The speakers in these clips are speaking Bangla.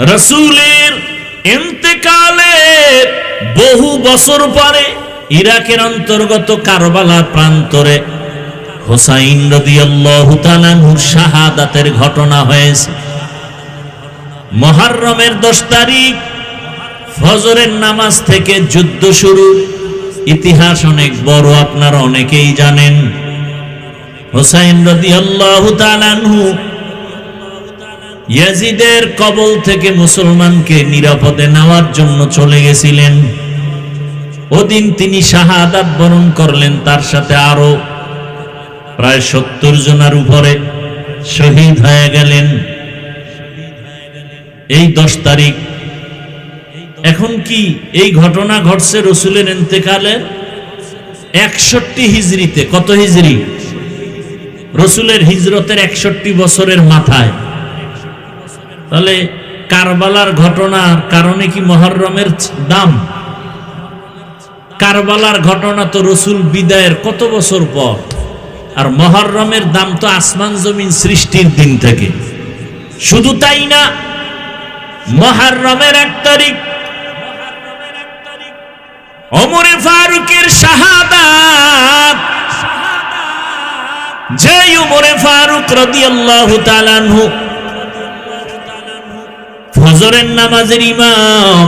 রাসূলের ইন্তেকালের বহু বছর পরে ইরাকের অন্তর্গত কারবালা প্রান্তরে হুসাইন রাদিয়াল্লাহু তাআলা আনহুর শাহাদাতের ঘটনা হয়েছে। মুহররমের 10 তারিখ ফজরের নামাজ থেকে যুদ্ধ শুরু। ইতিহাস অনেক বড়, আপনারা অনেকেই জানেন। হুসাইন রাদিয়াল্লাহু তাআলা আনহু ইয়াজিদের কবল থেকে মুসলমানকে নিরাপদে নেওয়ার জন্য চলে গেছিলেন। ওদিন তিনি শাহাদাত বরণ করলেন, তার সাথে আরো প্রায় 70 জনের উপরে শহীদ হয়ে গেলেন এই 10 তারিখ। এখন কি এই ঘটনা ঘটছে রাসূলের ইন্তেকালের 61 হিজরিতে। কত হিজরি? রাসূলের হিজরতের 61 বছরের মাথায়। তাহলে কারবালার ঘটনার কারণে কি মুহররমের দাম? কারবালার ঘটনা তো রাসূল বিদায়ের কত বছর পর, আর মুহররমের দাম তো আসমান জমিন সৃষ্টির দিন থেকে। শুধু তাই না, মুহররমের 1 তারিখ ওমরে ফারুকের শাহাদাত। যে ওমরে ফারুক রাদিয়াল্লাহু তাআলা আনহু ফজরের নামাজের ইমাম,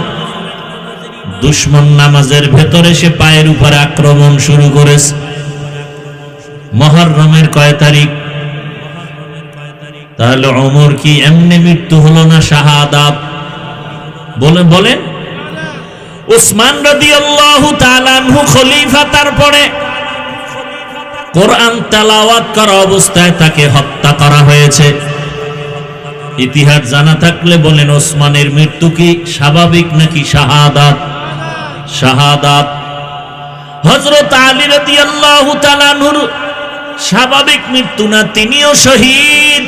দুশমন নামাজের ভেতরে সে পায়ের উপরে আক্রমণ শুরু করেছে। মুহররমের কয় তারিখ? তাহলে ওমর কি এমনি মৃত্যু হলো না শাহাদাত? বলেন। উসমান রাদিয়াল্লাহু তাআলা আনহু খলিফা, তারপরে কোরআন তেলাওয়াত করা অবস্থায় তাকে হত্যা করা হয়েছে। ইতিহাস জানা থাকলে বলেন, ওসমানের মৃত্যু কি স্বাভাবিক নাকি শাহাদাত? শাহাদাত। হযরত আলী রাদিয়াল্লাহু তাআলা আনহুর স্বাভাবিক মৃত্যু না, তিনিও শহীদ।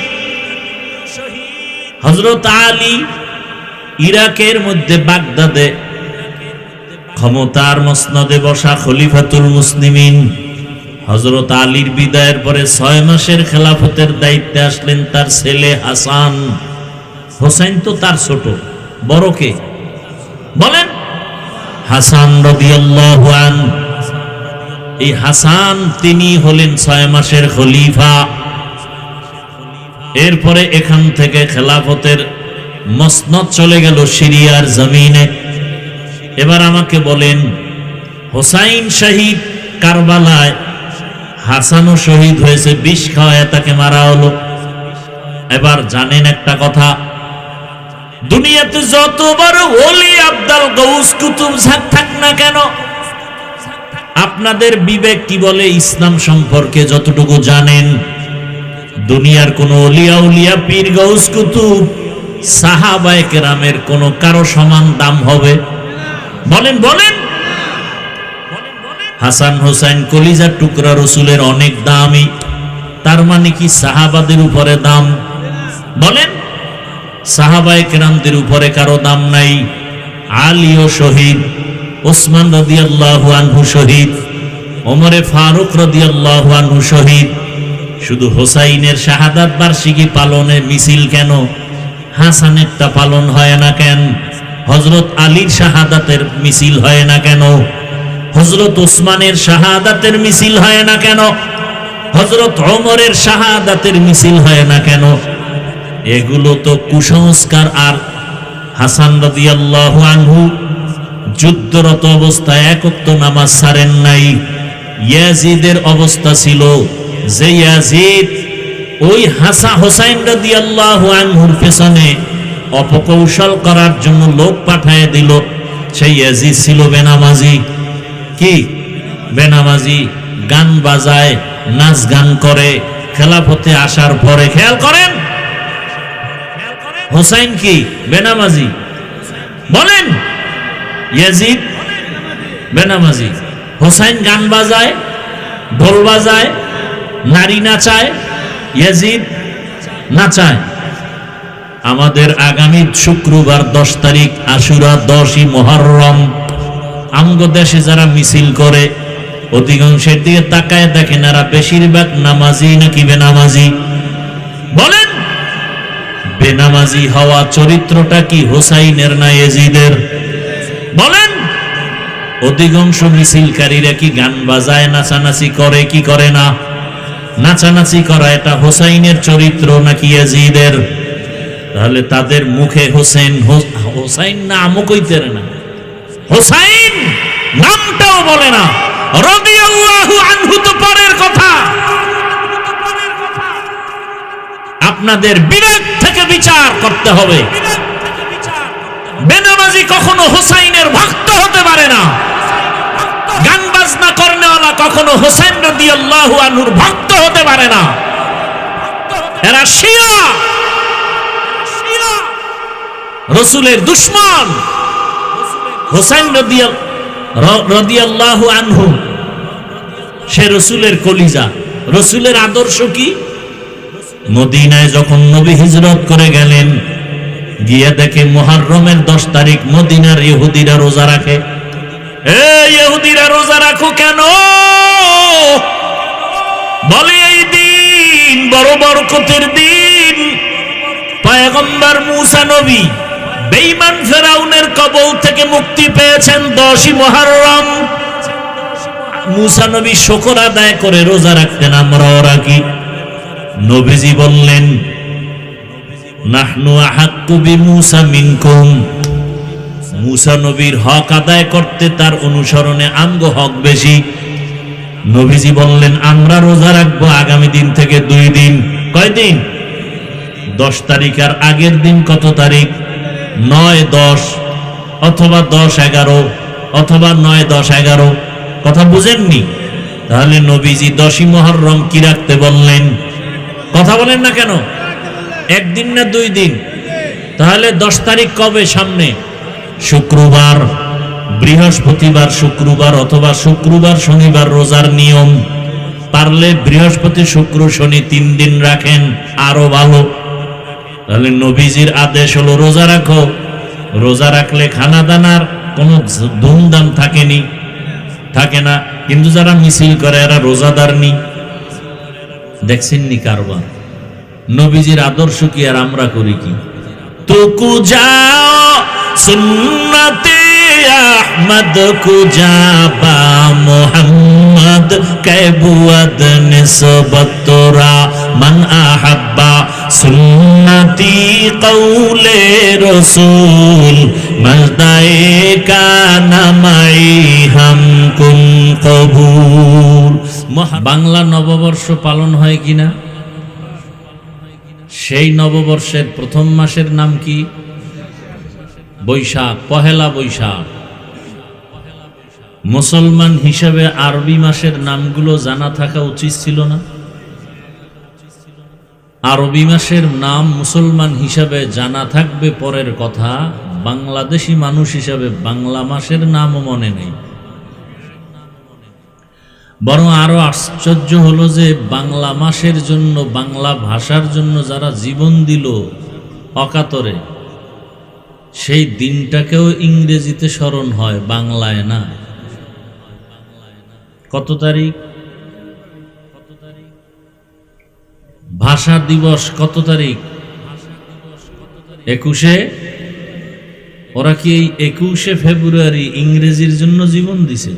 হযরত আলী ইরাকের মধ্যে বাগদাদে ক্ষমতার মসনদে বসা খলিফাতুল মুসলিমিন। হযরত আলীর বিদায়ের পরে 6 মাসের খেলাফতের দায়িত্বে আসলেন তার ছেলে হাসান। হোসেন তো তার ছোট, বড় কে বলেন? হাসান রাদিয়াল্লাহু আনহু। এই হাসান তিনি হলেন 6 মাসের খলিফা। এরপরে এখান থেকে খেলাফতের মসনদ চলে গেল সিরিয়ার জমিনে। এবার আমাকে বলেন, হোসাইন শহীদ কারবালায়, হাসানও শহীদ হয়েছে, বিষ খাওয়ায় তাকে মারা হলো। এবার জানেন একটা কথা, দুনিয়াতে যত বড় ওলি আব্দাল গৌস কুতুব থাক না কেন, আপনাদের বিবেক কি বলে ইসলাম সম্পর্কে যতটুকু জানেন, দুনিয়ার কোন ওলিয়া উলিয়া পীর গৌস কুতুব সাহাবায়ে কেরামের কোন কারো সমান দাম হবে? বলেন। হাসান হোসেন কলিজার টুকরা, রাসূলের অনেক দামি। তার মানে কি সাহাবাদের উপরে দাম? বলেন। সাহাবায়ে কেরামদের উপরে কারো দাম নাই। আলীও শহীদ, ওসমান রাদিয়াল্লাহু আনহু শহীদ, ওমরে ফারুক রাদিয়াল্লাহু আনহু শহীদ। শুধু হোসাইনের শাহাদাত বার্ষিকী পালনে মিছিল কেন? হাসানেরটা পালন হয় না কেন? হযরত আলীর শাহাদাতের মিছিল হয় না কেন? হযরত ওসমানের শাহাদাতের মিছিল হয় না কেন? হযরত ওমরের শাহাদাতের মিছিল হয় না কেন? এগুলো তো কুসংস্কার। আর হাসান রাদিয়াল্লাহু আনহু যুদ্ধরত অবস্থায় একত্ব নামাজ ছাড়েন নাই। ইয়াজিদের অবস্থা ছিল যে ইয়াজিদ ওই হোসাইন রাদিয়াল্লাহু আনহুর পেছনে অপকৌশল করার জন্য লোক পাঠিয়ে দিল। সেই ইয়াজিদ ছিল বেনামাজি। কি বেনামাজি? গান বাজায়, নাচ গান করে। খেলাফতে আসার পরে খেয়াল করেন, হোসাইন কি বেনামাজি? বলেন। ইয়াজিদ বেনামাজি, হোসাইন গান বাজায়, ঢোল বাজায়, নারী নাচায়, ইয়াজিদ নাচায়। আমাদের আগামী শুক্রবার 10 তারিখ আশুরা, 10ই মুহররম। আমগো দেশে যারা মিছিল করে অধিকাংশের দিকে তাকায় দেখেন এরা বেশিরভাগ নামাজি নাকি বেনামাজি? বলেন। বেনামাজি হওয়া চরিত্রটা কি হোসাইনের না ইয়াজিদের? বলেন। অধিকাংশ মিছিলকারীরা কি গান বাজায়, নাচানাচি করে কি করে না? নাচানাচি করা এটা হোসাইনের চরিত্র নাকি ইয়াজিদের? তাহলে তাদের মুখে হোসাইন নামও কইতে না, হোসাইন নামটাও বলে না। রাদিয়াল্লাহু আনহু তো পরের কথা। আপনাদের বিবেক থেকে বিচার করতে হবে। বেনামাজি কখনো হোসাইনের ভক্ত হতে পারে না। গান বাজনা করনেওয়ালা কখনো হোসেন রাদিয়াল্লাহু আনহুর ভক্ত হতে পারে না। এরা শিয়া, রাসূলের দুশমন। হোসেন রাদিয়াল্লাহু আনহু সে রাসূলের কলিজা। রাসূলের আদর্শ কি? মদিনায় যখন নবী হিজরত করে গেলেন, গিয়ে দেখে মুহররমের 10 তারিখ মদিনার ইহুদিরা রোজা রাখে। ইহুদিরা রোজা রাখো কেন? বলে এই দিন বড় বরকতের দিন। পয়গম্বর মুসা নবী বেঈমান ফেরাউনের কবল থেকে মুক্তি পেয়েছেন 10ই মুহররম। মুসা নবী শুকর আদায় করে রোজা রাখতেন, আমরাও রাখি। নবীজি বললেন, নাহনু আহাক্কু বিমুসা মিনকুম। মুসা নবীর হক আদায় করতে তার অনুসরণে আমগো হক বেশি। নবীজি বললেন, আমরা রোজা রাখবো আগামী দিন থেকে 2 দিন। কয়দিন? 10 তারিখ আর আগের দিন কত তারিখ? 9-10 অথবা 10-11 অথবা 9-10-11। কথা বুঝেননি? তাহলে নবীজি 10ই মুহররম কি রাখতে বললেন? কথা বলেন না কেন? একদিন না 2 দিন? তাহলে 10 তারিখ কবে? সামনে শুক্রবার, বৃহস্পতিবার, শুক্রবার অথবা শুক্রবার শনিবার রোজার নিয়ম। পারলে বৃহস্পতি শুক্র শনি 3 দিন রাখেন, আরো ভালো। তাহলে নবীজির আদেশ হলো রোজা রাখো। রোজা রাখলে খানা দানার কোনো ধুমধাম থাকে না। কিন্তু যারা মিছিল করে এরা রোজাদার নি। দেখছেননি কারবার? নবীজির আদর্শ কি আর আমরা করি কি? তুকু যাও সুন্নতে আহমদ কুজাবা মুহাম্মদ কাবুয়াদ নিসবতরা মান আহাব্বা সুন্নতি কওলে রাসূল মজদায়ে কানা মাই হামকুম কবুল। বাংলা নববর্ষ পালন হয় কিনা? সেই নববর্ষের প্রথম মাসের নাম কি? বৈশাখ, পহেলা বৈশাখ। মুসলমান হিসাবে আরবি মাসের নামগুলো জানা থাকা উচিত ছিল না? আরবি মাসের নাম মুসলমান হিসাবে জানা থাকবে পরের কথা, বাংলাদেশি মানুষ হিসাবে বাংলা মাসের নামও মনে নেই। বরং আরো আশ্চর্য হলো যে বাংলা মাসের জন্য, বাংলা ভাষার জন্য যারা জীবন দিল অকাতরে, সেই দিনটাকেও ইংরেজিতে স্মরণ হয়, বাংলায় না। কত তারিখ? ভাষা দিবস কত তারিখ? 21। ওরা কি এই 21শে ফেব্রুয়ারি ইংরেজির জন্য জীবন দিছে?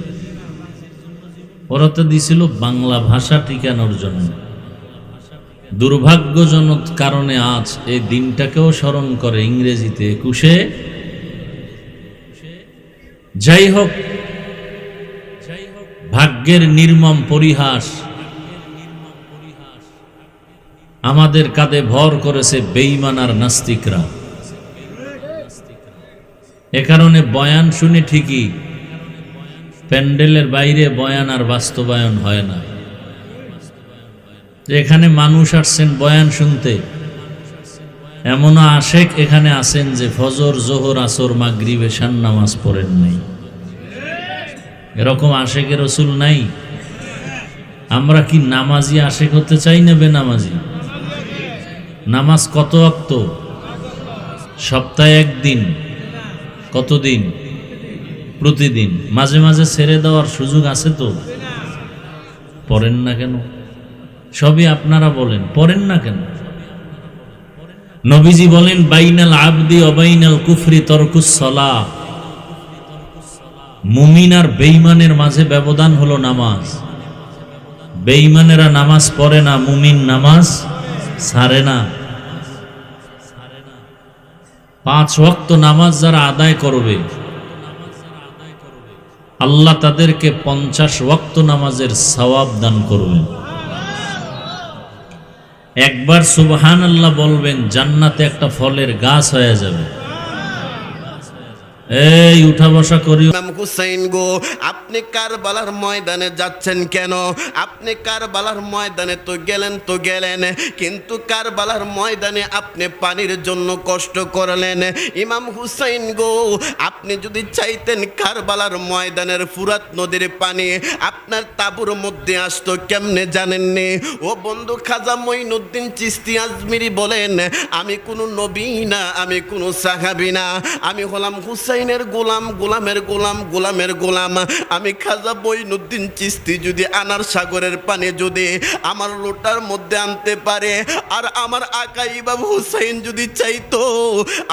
ওরা তো দিছিল বাংলা ভাষা টিকানোর জন্য। দুর্ভাগ্যজনক কারণে আজ এই দিনটাকেও স্মরণ করে ইংরেজিতে 21শে। যাই হোক, ভাগ্যের নির্মম পরিহাস, আমাদের কাঁধে ভর করেছে বেঈমান আর নাস্তিকরা। এ কারণে বয়ান শুনে ঠিকই, প্যান্ডেলের বাইরে বয়ান আর বাস্তবায়ন হয় না। এখানে মানুষ আসছেন বয়ান শুনতে, এমনও আশেক এখানে আছেন যে ফজর, জোহর, আসর, মাগরিব, এশার নামাজ পড়েন নাই। এরকম আশেকে রসুল নাই? আমরা কি নামাজি আশেক হতে চাই না বেনামাজি? নামাজ কত ওয়াক্ত? সপ্তাহে 1 দিন। কতদিন? প্রতিদিন। মাঝে মাঝে ছেড়ে দেওয়ার সুযোগ আছে তো? পড়েন না কেন? সবই আপনারা বলেন, পড়েন না কেন? নবীজি বলেন বাইনাল আবদি ওয়া বাইনাল কুফরি তরকুস সালাহ, মুমিন আর বেঈমানের মাঝে ব্যবধান হলো নামাজ। বেঈমানেরা নামাজ পড়ে না, মুমিন নামাজ ছাড়ে না। 5 ওয়াক্ত নামাজ যারা আদায় করবে আল্লাহ তাদেরকে 50 ওয়াক্ত নামাজের সওয়াব দান করবেন। একবার সুবহানাল্লাহ বলবেন, জান্নাতে একটা ফলের গাছ হয়ে যাবে। এই উঠা বসা করিও। ইমাম হুসাইন গো, আপনি কারবালার ময়দানে যাচ্ছেন কেন? আপনি কারবালার ময়দানে তো গেলেন, কিন্তু কারবালার ময়দানে আপনি পানির জন্য কষ্ট করলেন। ইমাম হুসাইন গো, আপনি যদি চাইতেন কারবালার ময়দানের ফুরাত নদীর পানি আপনার তাঁবুর মধ্যে আসতো, কেমনে জানেননি? ও বন্ধু খাজা মঈনুদ্দিন চিশতি আজমিরি বলেন, আমি কোনো নবী না, আমি কোনো সাহাবী না, আমি হলাম হুসাইনের গোলামের গোলাম। আমি খাজা মঈনুদ্দিন চিশতি যদি আনার সাগরের পানি যদি আমার লোটার মধ্যে আনতে পারে, আর আমার আকা ইমাম হুসাইন যদি চাইতো,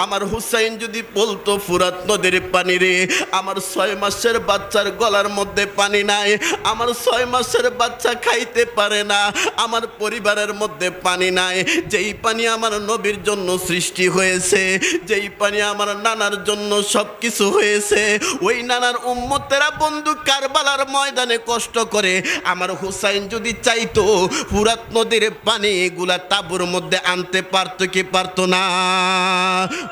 আমার হুসাইন যদি বলতো ফুরাত নদীর পানি রে, আমার 6 মাসের বাচ্চার গলার মধ্যে পানি নাই, আমার 6 মাসের বাচ্চা খাইতে পারে না, আমার পরিবারের মধ্যে পানি নাই, যেই পানি আমার নবীর জন্য সৃষ্টি হয়েছে, যেই পানি আমার নানার জন্য সব কিছু হয়েছে, ওই নানার উম্মতেরা বন্ধু কারবালার ময়দানে কষ্ট করে, আমার হুসাইন যদি চাইতো ফুরাত নদীর পানি এগুলা তাঁবুর মধ্যে আনতে পারতো কি পারতো না?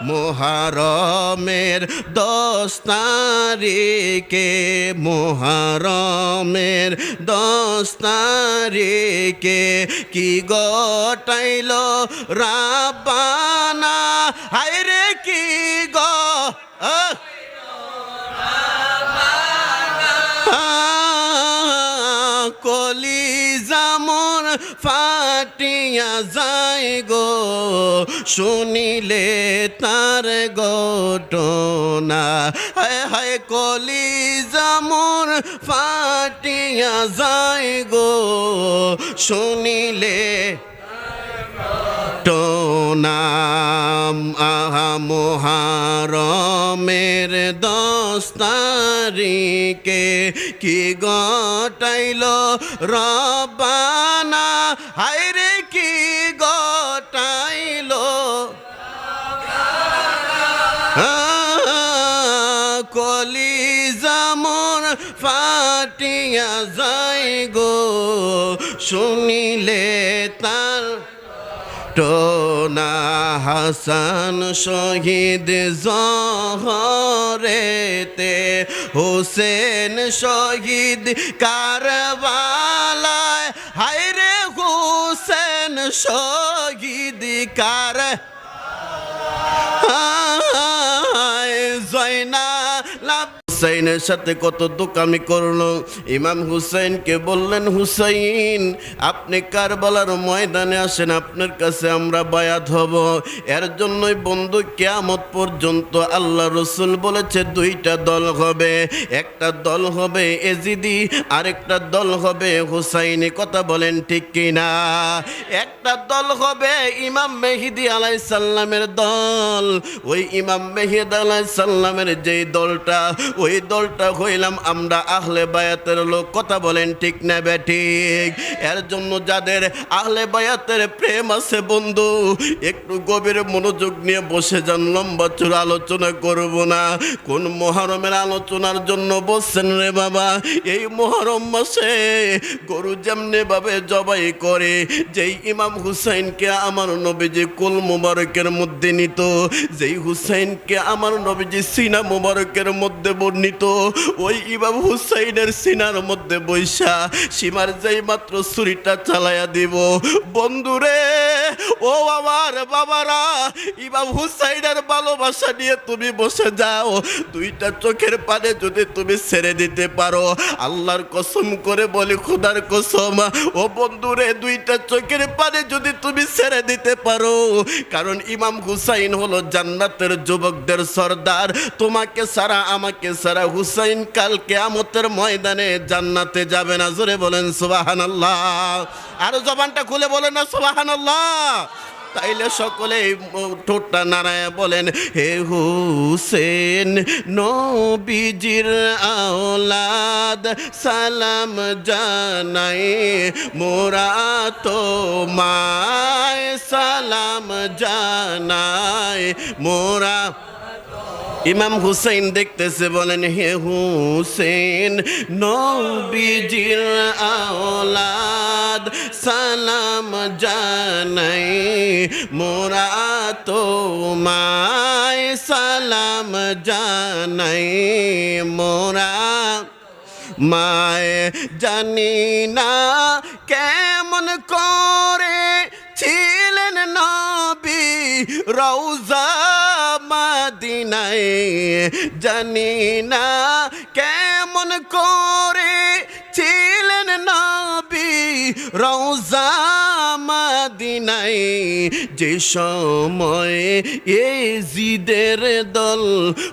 মুহররমের 10 তারিখে, মুহররমের 10 তারিখে কি গটাইল রাব্বানা, হায়রে কি গো কলিজা মোর ফাটিয়া যায় গো, শুনিলে তার ঘটনা, হায় হায় কলিজা মোর ফাটিয়া যায় গো, শুনিলে নাম। আহা মুহররমের 10 তারিখে কি গটাইল রব্বানা, হায়রে কি গটাইল কলিজা মোর ফাটিয়া যায় গো, শুনিলে তার টোনা। হাসান শহীদ জহরেতে, হোসেন শহীদ কারবালায়, হায়রে হোসেন শহীদ কার জয়নাল হুসাইনের সাথে কত দোকামি করলো। ইমাম হুসাইনকে বললেন, হুসাইন আপনি কারবালার ময়দানে আসেন, আপনার কাছে আমরা বায়াত হব। এর জন্যই বন্ধু কিয়ামত পর্যন্ত আল্লাহ রসুল বলেছে 2টা দল হবে, একটা দল হবে এজিদি, আরেকটা দল হবে হুসাইনি। কথা বলেন ঠিক কিনা? একটা দল হবে ইমাম মেহেদী আলাইহিস সালামের দল। ওই ইমাম মেহেদী আলাইহিস সালামের যেই দলটা, ওই দলটা হইলাম আমরা আহলে বায়াতের লোক। কথা বলেন ঠিক না বেঠিক? এর জন্য যাদের আহলে বায়াতের প্রেম আছে বন্ধু, একটু গভীর মনোযোগ নিয়ে বসে যান, লম্বা চূড়া আলোচনা করব না। কোন মুহররমের আলোচনার জন্য বসছেন রে বাবা? এই মুহররম মাসে গরু যেমনি ভাবে জবাই করে, যেই ইমাম হুসাইনকে আমার নবীজি কুল মুবারকের মধ্যে নিত, যেই হুসাইনকে আমার নবীজি সিনা মুবারকের মধ্যে বর্ণিত, ওই ইমাম হুসাইনের সিনার মধ্যে বৈশা সীমার যেই মাত্র ছুরিটা চালাইয়া দিব, বন্ধুরে ও আমার বাবারা, ইমাম হুসাইনের ভালোবাসা নিয়ে তুমি বসে যাও। 2টা চোখের পানে যদি তুমি ছেড়ে দিতে পারো, আল্লাহর কসম করে বলি, খোদার কসম ও বন্ধুরে, 2টা চোখের পানে যদি তুমি ছেড়ে দিতে পারো, কারণ ইমাম হুসাইন হলো জান্নাতের যুবকদের সর্দার। তোমাকে ছাড়া আমাকে ছাড়া হুসাইন কাল কিয়ামতের ময়দানে জান্নাতে যাবে না। জোরে বলেন সুবহানাল্লাহ। আর জবানটা খুলে বলেন না সুবহানাল্লাহ। তাইলে সকলে ঠোঁটটা নাড়ায় বলেন, হে হুসেন নবীজির আওলাদ সালাম জানাই মোরা তোমায় সালাম জানাই মোরা। ইমাম হুসেন দেখতেছে, বলেন, হে হুসেন নবীজির আওলাদ সালাম জানাই মোরা তোমায় সালাম জানাই মোরা। মায় জানি না কেমন করে ছিলেন নবী রওজা মদিনায়, জানি না কেমন করে ছিলেন নবী রওজা মদিনায়, যে সময় এজিদের দল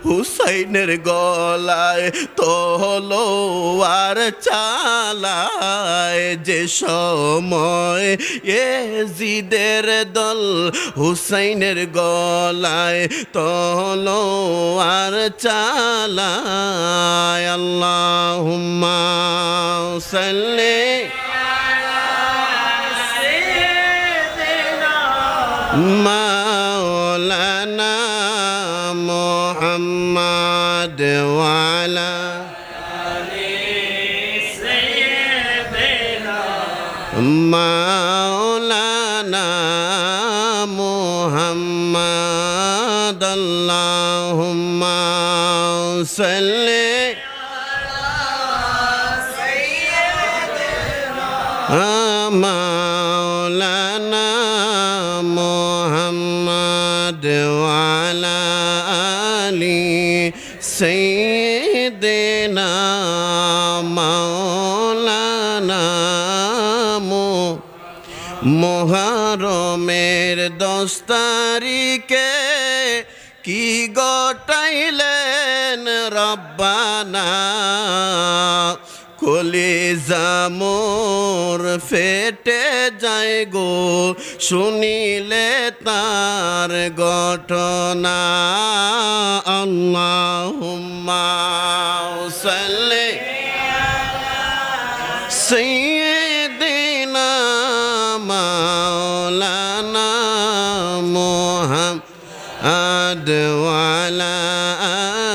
হুসাইনের গলায় তলোয়ার চালায়, যে সময় এজিদের দল হুসাইনের গলায় তলোয়ার চালায়। আল্লাহুম্মা সাল্লি মাওলানা মুহাম্মদ ওয়ালা মাওলানা মুহাম্মদ। আল্লাহুম্মা সাল্লি মাওলানা মুহাম্মদ ওয়ালা আলি সাইয়্যিদিনা মাওলানা মুহররমের 10 তারিখে কি গটাইলেন রব্বানা, কলিজা মোর ফেটে যায় গো শুনিলে তার ঘটনা। আল্লাহুম্মা সাল্লি সাইয়্যিদিনা মাওলানা মুহাম্মদ ওয়ালা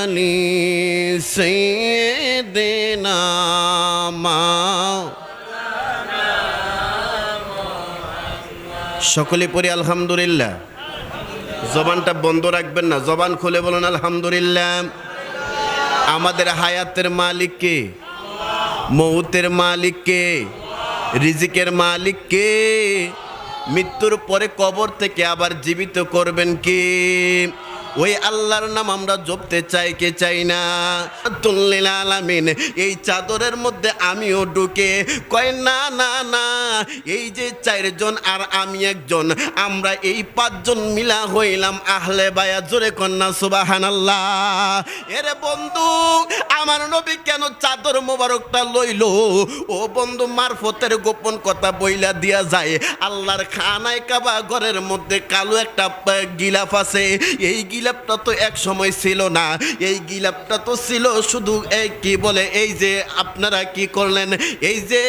আলি সাইয়্যিদিনা সকলে পড়ি আলহামদুলিল্লাহ। জবানটা বন্ধ রাখবেন না, জবান খুলে বলুন আলহামদুলিল্লাহ। আমাদের হায়াতের মালিক কে? মৌতের মালিক কে? রিজিকের মালিক কে? মৃত্যুর পরে কবর থেকে আবার জীবিত করবেন কে? ওই আল্লাহর নাম আমরা জপতে চাই কে চাই না? তুল্লিল আলামিন এই চাদরের মধ্যে আমিও ঢুকে কয় না না না, এই যে 4 জন আর আমি একজন, আমরা এই 5 জন মিলা হইলাম আহলে বায়াত। জোরে কন্যা সুবহানাল্লাহ। এরে বন্ধু, আমার নবী কেন চাদর মোবারকটা লইল? ও বন্ধু, মারফতের গোপন কথা বইলা দিয়া যায়। আল্লাহর খানায় কাবা ঘরের মধ্যে কালো একটা গিলাফ আছে। এই গিলাপটা তো এক সময় ছিল না, এই গিলাপটা তো ছিল শুধু কি বলে, এই যে আপনারা কি করলেন, এই যে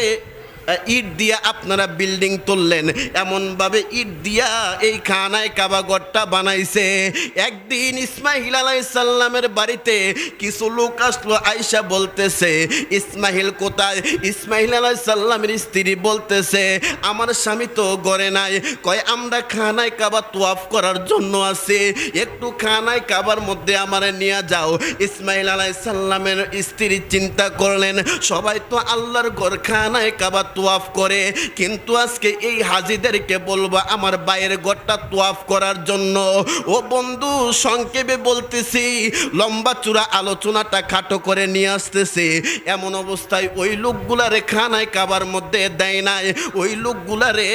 ইট দিয়া আপনারা বিল্ডিং তুললেন, এমনভাবে ইট দিয়া এই খানায় কাবা ঘরটা বানাইছে। একদিন ইসমাইল আলাইহিস সালামের বাড়িতে কিছু লোক আসলো, আয়েশা বলতেছে ইসমাইল কোথায়? ইসমাইল আলাইহিস সালামের স্ত্রী বলতেছে আমার স্বামী তো ঘরে নাই। কয় আমরা খানায় কাবা তোয়াফ করার জন্য আছি, একটু খানায় কাবার মধ্যে আমারে নিয়ে যাও। ইসমাইল আলাইহিস সালামের স্ত্রী চিন্তা করলেন সবাই তো আল্লাহর ঘর খানায় কাবা তোয়াফ করে, কিন্তু আজকে এই হাজিদেরকে বলবো আমার বাইরের ঘরটা তোয়াফ করার জন্য। ও বন্ধু, সংক্ষেপে বলতেছি, লম্বা চূড়া আলোচনাটা খাটো করে নিয়ে আসতেছে। এমন অবস্থায় ওই লোকগুলারে খানায় কাবার মধ্যে দেয় নাই। ওই লোকগুলারে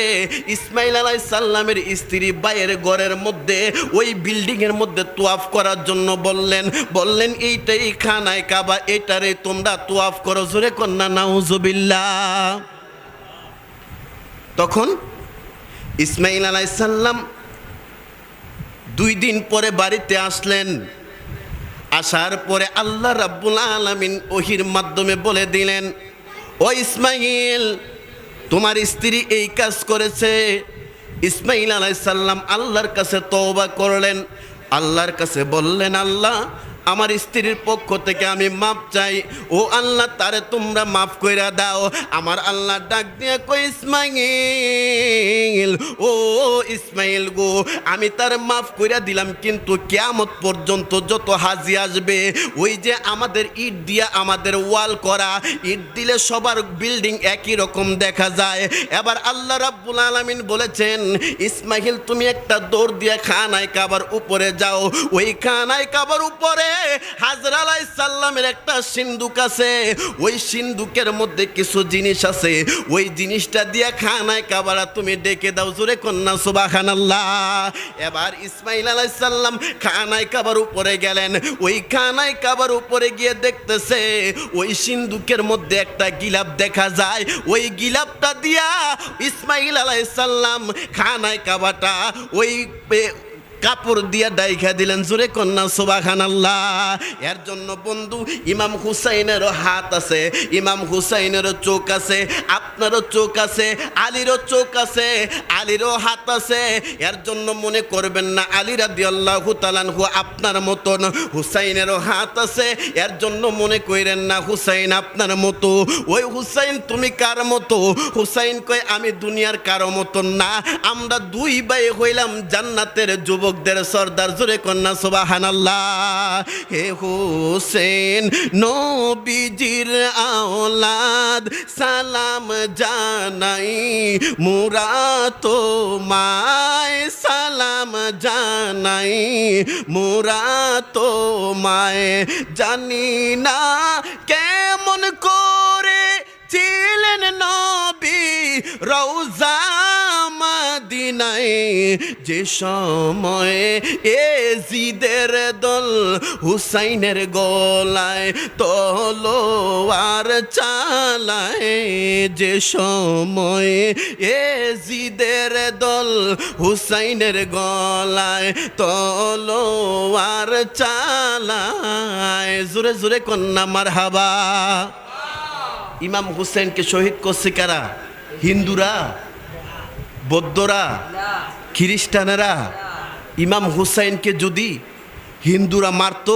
ইসমাইল আলাইহিস সালামের স্ত্রী বাইরের ঘরের মধ্যে ওই বিল্ডিংয়ের মধ্যে তোয়াফ করার জন্য বললেন এইটাই খানায় কাবা, এটারে তোমরা তোয়াফ করো। জোরে কন্যা নাউজুবিল্লাহ। তখন ইসমাইল আলাইহিস সালাম 2 দিন পরে বাড়িতে আসলেন। আসার পরে আল্লাহ রাব্বুল আলামিন ওহির মাধ্যমে বলে দিলেন, ও ইসমাইল, তোমার স্ত্রী এই কাজ করেছে। ইসমাইল আলাইহিস সালাম আল্লাহর কাছে তওবা করলেন, আল্লাহর কাছে বললেন, আল্লাহ আমার স্ত্রীর পক্ষ থেকে আমি মাপ চাই, ও আল্লাহ তারে তোমরা মাফ কইরা দাও। আমার আল্লাহ ডাক দিয়ে কই, ইসমাইল, ও ইসমাইল গো, আমি তার মাফ কইরা দিলাম, কিন্তু কিয়ামত পর্যন্ত যত হাজি আসবে, ওই যে আমাদের ইট দিয়া আমাদের ওয়াল করা, ইট দিলে সবার বিল্ডিং একই রকম দেখা যায়। এবার আল্লাহ রাব্বুল আলামিন বলেছেন, ইসমাইল তুমি একটা দৌড় দিয়ে খানায় কাবার উপরে যাও। ওই খানায় কাবার উপরে হাজরা আলাইহিস সালামের একটা সিন্দুক আছে, ওই সিন্দুকের মধ্যে কিছু জিনিস আছে, ওই জিনিসটা দিয়ে খানায় কাবারা তুমি ডেকে দাও। জোরে কন্যা সুবহানাল্লাহ। এবার ইসমাইল আলাইহিস সালাম খানায় কাবার উপরে গেলেন। ওই খানায় কাবার উপরে গিয়ে দেখতেছে ওই সিন্দুকের মধ্যে একটা গিলাপ দেখা যায়। ওই গিলাপটা দিয়া ইসমাইল আলাইহিস সালাম খানায় কাবাটা ওই কাপড় দিয়া ডাইখা দিলেন। জোরে কন্যা সুবহানাল্লাহ। এর জন্য বন্ধু, ইমাম হুসাইনেরও হাত আছে, ইমাম হুসাইনেরও চোখ আছে, আপনারও চোখ আছে, আলীরও চোখ আছে, আলীরও হাত আছে। এর জন্য মনে করবেন না আলী রাদিয়াল্লাহু তাআলা আনহু আপনার মতন, হুসাইনেরও হাত আছে। এর জন্য মনে করেন না হুসাইন আপনার মতো। ওই হুসাইন তুমি কার মতো? হুসাইন কয় আমি দুনিয়ার কারো মতন না, আমরা 2 ভাই হইলাম জান্নাতের যুবকদের সর্দার। জোরে কন্যা সুবহানাল্লাহ। হে হুসেন নবীজির আওলাদ, সালাম জানাই মুরা তোমায়, সালাম জানাই মুরা তোমায়। জানি না কেমন করে ছিলেন নবী রওজা মদিনায়, যে সময়ে এজিদের দল হুসাইনের গলায় তলোয়ার চালায়, যে সময়ে এজিদের দল হুসাইনের গলায় তলোয়ার চালায়। জোরে জোরে কন্যা মারহাবা। ইমাম হুসেনকে শহীদ করছে কারা? হিন্দুরা, বৌদ্ধরা, খ্রিস্টানেরা। ইমাম হুসাইনকে যদি হিন্দুরা মারতো,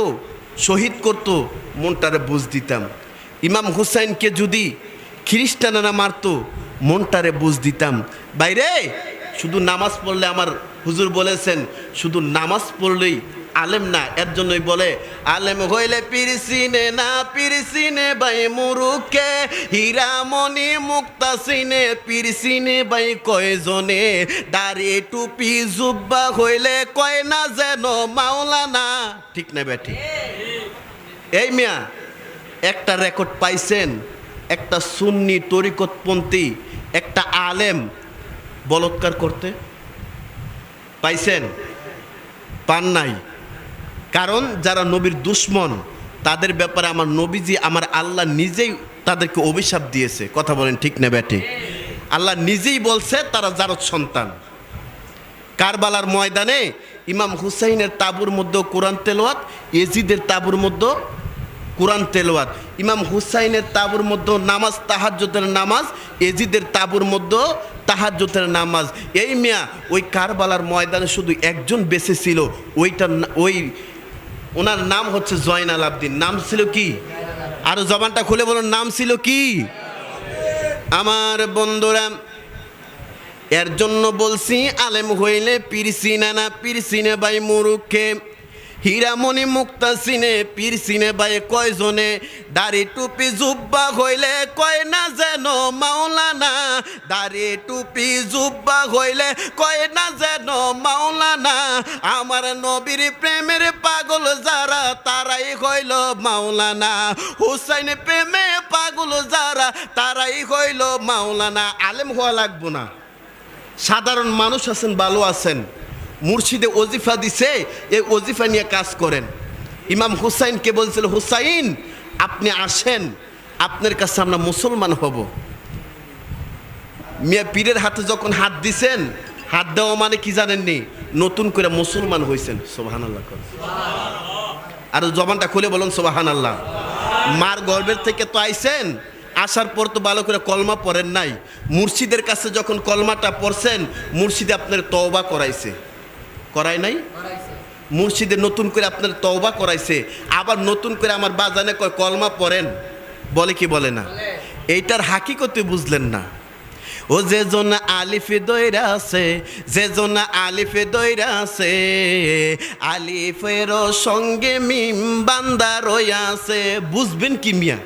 শহীদ করতো, মনটারে বুঝ দিতাম। ইমাম হুসাইনকে যদি খ্রিস্টানেরা মারতো, মনটারে বুঝ দিতাম। বাইরে শুধু নামাজ পড়লে, আমার হুজুর বলেছেন শুধু নামাজ পড়লেই আলেম না। এর জন্যই বলে আলেম হইলে পিরসিনে না পিরসিনে বাই মুরুকে, হীরামণি মুক্তা সিনে পিরসিনে বাই কয়জনে, দাড়ি টুপি জুব্বা হইলে কয় না যেন মাওলানা। ঠিক না বেঠি? এই মিয়া একটা রেকর্ড পাইছেন, একটা সুন্নি তরিকতপন্থী একটা আলেম বলৎকার করতে পাইছেন? পান নাই। কারণ যারা নবীর দুশ্মন, তাদের ব্যাপারে আমার নবীজি, আমার আল্লাহ নিজেই তাদেরকে অভিশাপ দিয়েছে। কথা বলেন ঠিক না বেঠি? আল্লাহ নিজেই বলছে তারা জারদ সন্তান। কারবালার ময়দানে ইমাম হুসাইনের তাবুর মধ্যে কোরআন তেলাওয়াত, এজিদের তাবুর মধ্যে কোরআন তেলাওয়াত। ইমাম হুসাইনের তাবুর মধ্যে নামাজ, তাহাজ্জুদের নামাজ, এজিদের তাবুর মধ্যে তাহাজ্জুদের নামাজ। এই মিয়া ওই কারবালার ময়দানে শুধু একজন বেঁচে ছিল, ওনার নাম হচ্ছে জয়নাল আবদিন। নাম ছিল কি? আরো জবানটা খুলে বলুন, নাম ছিল কি? আমার বন্ধুরা, এর জন্য বলছি আলেম হইলে পীর সিনে না পীর সিনে বাই মুরুখে, হীরামণি মুক্তা সিনে পীর সিনে বাই কয়জনে, দাড়ি টুপি জুব্বা হইলে কয় না যেন মাওলানা, দাড়ি টুপি জুব্বা হইলে কয় না যেন মাওলানা। আমার নবীর প্রেমের পাগল যারা, তারাই হইল মাওলানা। হুসাইন প্রেমে পাগল যারা, তারাই হইল মাওলানা। আলেম হওয়া লাগবো না, সাধারণ মানুষ আছেন, ভালো আছেন, মুর্শিদে ওজিফা দিছে, এই ওজিফা নিয়ে কাজ করেন। ইমাম হুসাইনকে বলছিল, হুসাইন আপনি আসেন, আপনার কাছে আমরা মুসলমান হব। মিয়া পীরের হাতে যখন হাত দিছেন, হাত দেওয়া মানে কি জানেননি? নতুন করে মুসলমান হয়েছেন। সুবহানাল্লাহ। আর জবানটা খুলে বলুন সুবহানাল্লাহ। মার গর্ভের থেকে তো আইছেন, আসার পর তো ভালো করে কলমা পড়েন নাই। মুর্শিদের কাছে যখন কলমাটা পড়ছেন, মুর্শিদে আপনার তওবা করাইছে, করায় নাই? মুর্শিদে নতুন করে আপনার তওবা করাইছে। আবার নতুন করে আমার বাজানে কয় কলমা পড়েন, বলে কি বলে না? এইটার হাকিকতে বুঝলেন না। ও যে জন আলিফে দইরা আছে, যে জন আলিফে দইরা আছে, আলিফের সঙ্গে মিম বান্দা রইয়া আছে। বুঝবেন কি মিয়া?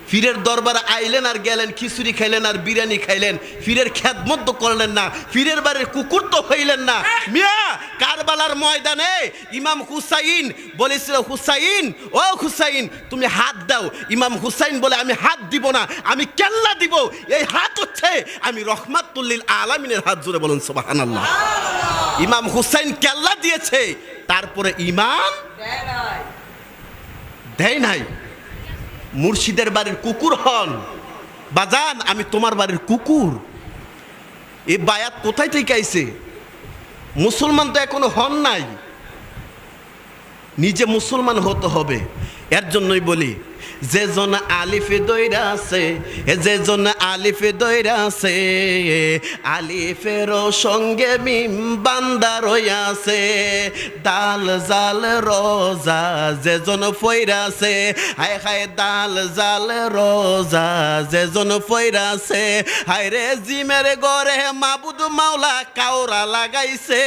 ফিরের দরবারে আইলেন আর গেলেন, খিচুড়ি খাইলেন আর বিরিয়ানি খাইলেন, ফিরের খেদমত তো করলেন না, ফিরের বাড়ির কুকুর তো হইলেন না। মিয়া কারবালার ময়দানে ইমাম হুসাইন বলেছিল, হুসাইন ও হুসাইন তুমি হাত দাও। ইমাম হুসাইন বলে আমি হাত দিব না, আমি কেল্লা দিব। এই হাত হচ্ছে আমি রহমাতুল্লিল আলামিনের হাত। জোরে বলুন সুবহানাল্লাহ। ইমাম হুসাইন কেল্লা দিয়েছে, তারপরে ইমাম দেয় নাই। মুর্শিদের বাড়ির কুকুর হন বাজান, আমি তোমার বাড়ির কুকুর। এই বায়াত কোথায় থেকে আইছে? মুসলমান তো এখনো হন নাই, নিজে মুসলমান হতে হবে। এর জন্যই বলি, যে জন আলিফে দইরা আছে, যে জন আলিফে দইরা আছে, আলিফের সঙ্গে মিম বান্দা রইয়া আছে। দাল জাল রোজা যে জন ফইরা আছে, হায় হায় দাল জাল রোজা যে জন ফইরা আছে। হায় রে জিমের গড়ে মাবুদ মাওলা কাউরা লাগাইছে,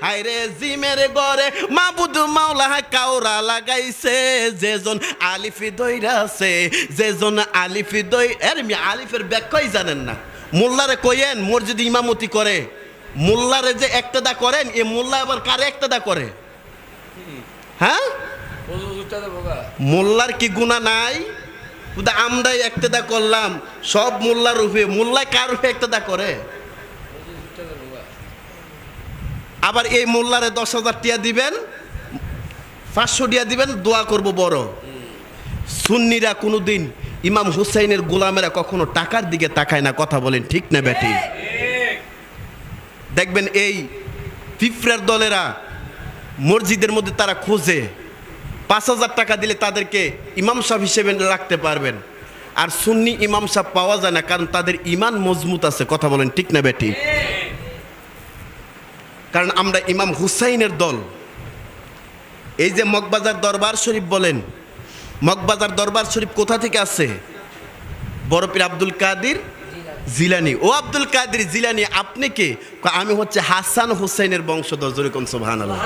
হায় রে জিমের গড়ে মাবুদ মাওলা কাউরা লাগাইছে। যে জন আলিফে দইরা আছে, যে জন আলিফে দই, এর মি আলিফের ব্যাখ্যাই জানেন না। মোল্লারে কইয়েন মসজিদে ইমামতি করে, মোল্লারে যে একতেদা করেন, এ মোল্লা আবার কারে একতেদা করে? হ্যাঁ, মোল্লার কি গুনাহ নাই? আমরাই একতেদা করলাম, সব মোল্লার রূপে। মোল্লায় কার রূপে একতেদা করে? আবার এই মোল্লারে 10,000 টিয়া দিবেন, 500 টিয়া দিবেন, দোয়া করব বড়। সুন্নিরা কোনোদিন ইমাম হুসাইনের গোলামেরা কখনো টাকার দিকে তাকায় না। কথা বলেন ঠিক না বেটি? দেখবেন এই ফিফরার দলেরা মসজিদের মধ্যে তারা খোঁজে, 5,000 টাকা দিলে তাদেরকে ইমাম সাহেব হিসেবে রাখতে পারবেন। আর সুন্নি ইমাম সাহেব পাওয়া যায় না, কারণ তাদের ইমান মজবুত আছে। কথা বলেন ঠিক না বেটি? কারণ আমরা ইমাম হুসাইনের দল। এই যে মগবাজার দরবার শরীফ বলেন, মগবাজার দরবার শরীফ কোথা থেকে আসে? বড় পীর আব্দুল কাদের জিলানী। ও আব্দুল কাদের জিলানী, আপনি কে? আমি হচ্ছে হাসান হুসাইনের বংশধর। জোরে কোন সুবহানাল্লাহ।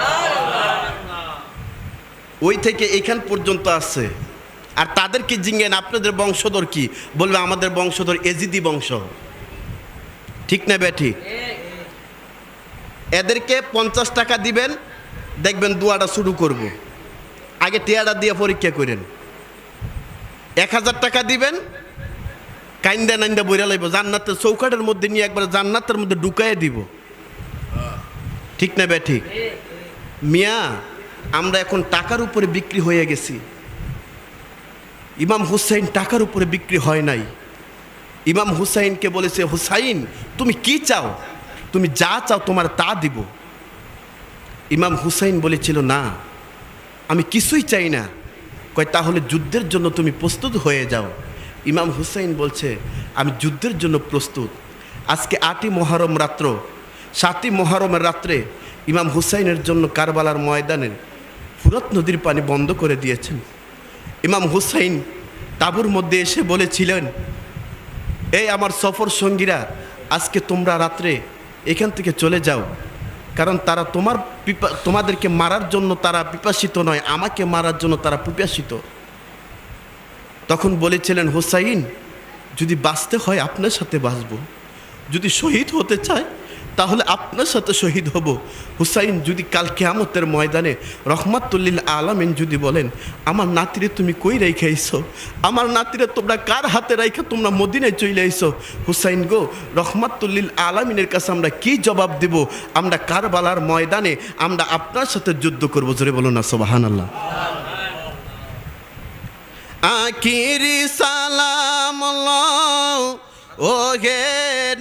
ওই থেকে এখান পর্যন্ত আসছে। আর তাদেরকে জিঙ্গেন আপনাদের বংশধর কি? বলবে আমাদের বংশধর এজিদি বংশ। ঠিক না বেঠি? এদেরকে 50 টাকা দিবেন, দেখবেন দুয়াটা শুরু করব। আগে টিয়াটা দিয়ে পরীক্ষা করেন। 1000 টাকা দিবেন, কাইন্দা নাইন্দা বইরা লাইব, জান্নাতের চৌকাটের মধ্যে নিয়ে একবার জান্নাতের মধ্যে ঢুকাইয়া দিব। ঠিক না বেঠি? মিয়া আমরা এখন টাকার উপরে বিক্রি হয়ে গেছি। ইমাম হুসাইন টাকার উপরে বিক্রি হয় নাই। ইমাম হুসাইনকে বলেছে, হুসাইন তুমি কি চাও? তুমি যা চাও তোমার তা দিব। ইমাম হুসাইন বলেছিল, না আমি কিছুই চাই না। কয় তাহলে যুদ্ধের জন্য তুমি প্রস্তুত হয়ে যাও। ইমাম হুসাইন বলছে, আমি যুদ্ধের জন্য প্রস্তুত। আজকে 8ই মুহররম রাত্র, 7ই মুহররমের রাত্রে ইমাম হুসাইনের জন্য কারবালার ময়দানের ফুরাত নদীর পানি বন্ধ করে দিয়েছেন। ইমাম হুসাইন তাঁবুর মধ্যে এসে বলেছিলেন, এই আমার সফর সঙ্গীরা, আজকে তোমরা রাত্রে এখান থেকে চলে যাও, কারণ তারা তোমাদেরকে মারার জন্য তারা পিপাসিত নয়, আমাকে মারার জন্য তারা পিপাসিত। তখন বলেছিলেন, হুসাইন যদি বাঁচতে হয় আপনার সাথে বাঁচব, যদি শহীদ হতে চায় তাহলে আপনার সাথে শহীদ হব। হুসাইন যদি কাল কিয়ামতের ময়দানে রহমাতুল্লিল আলামিন যদি বলেন, আমার নাতিরে তুমি কই রেখে আইছো, আমার নাতিরে তোমরা কার হাতে রাইখা তোমরা মদিনায় চলে আইছো, হুসাইন গো রহমাতুল্লিল আলামিনের কাছে আমরা কি জবাব দেব? আমরা কারবালার ময়দানে আমরা আপনার সাথে যুদ্ধ করব। জোরে বলুন না সুবহানাল্লাহ। আখিরি সালাম ও হে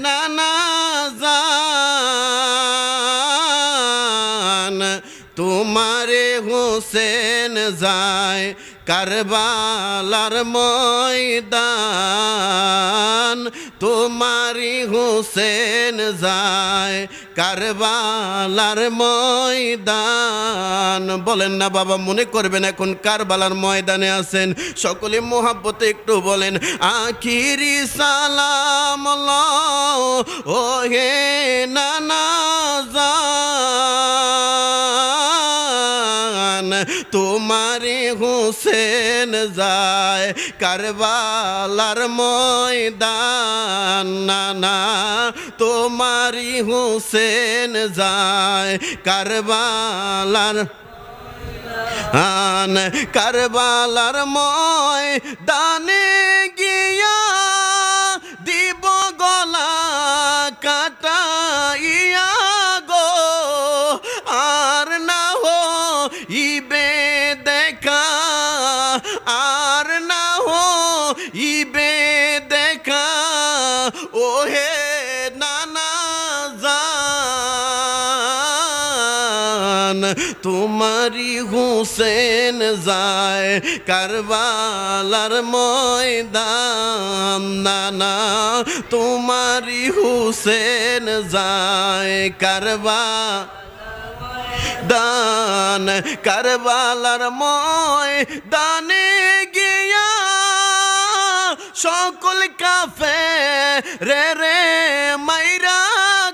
নানা জান, হোসেন যায় কারবালার ময়দান, তোমারি হোসেন যায় কারবালার ময়দান। বলেন না বাবা, মনে করবেন এখন কারবালার ময়দানে আছেন। সকলে মোহাব্বতে একটু বলেন আখিরি সালাম লও ও হে নানা জান, তোমারি হোসেন যায় কারবালার ময়দান। নানা তোমারি হোসেন যায় কারবালার কারবালার ময়দানে গিয়া দিব গলা কাটাইয়া গো, আর না হইবে দেখা, আর না হইবে দেখা ও হে নানা জান, তোমারি হোসেন যায় কারবালার ময়দান। নানা তোমারি হোসেন যায় কারবালার কারবালার ময়দানে গিয়া সকল কাফের রে মাইরা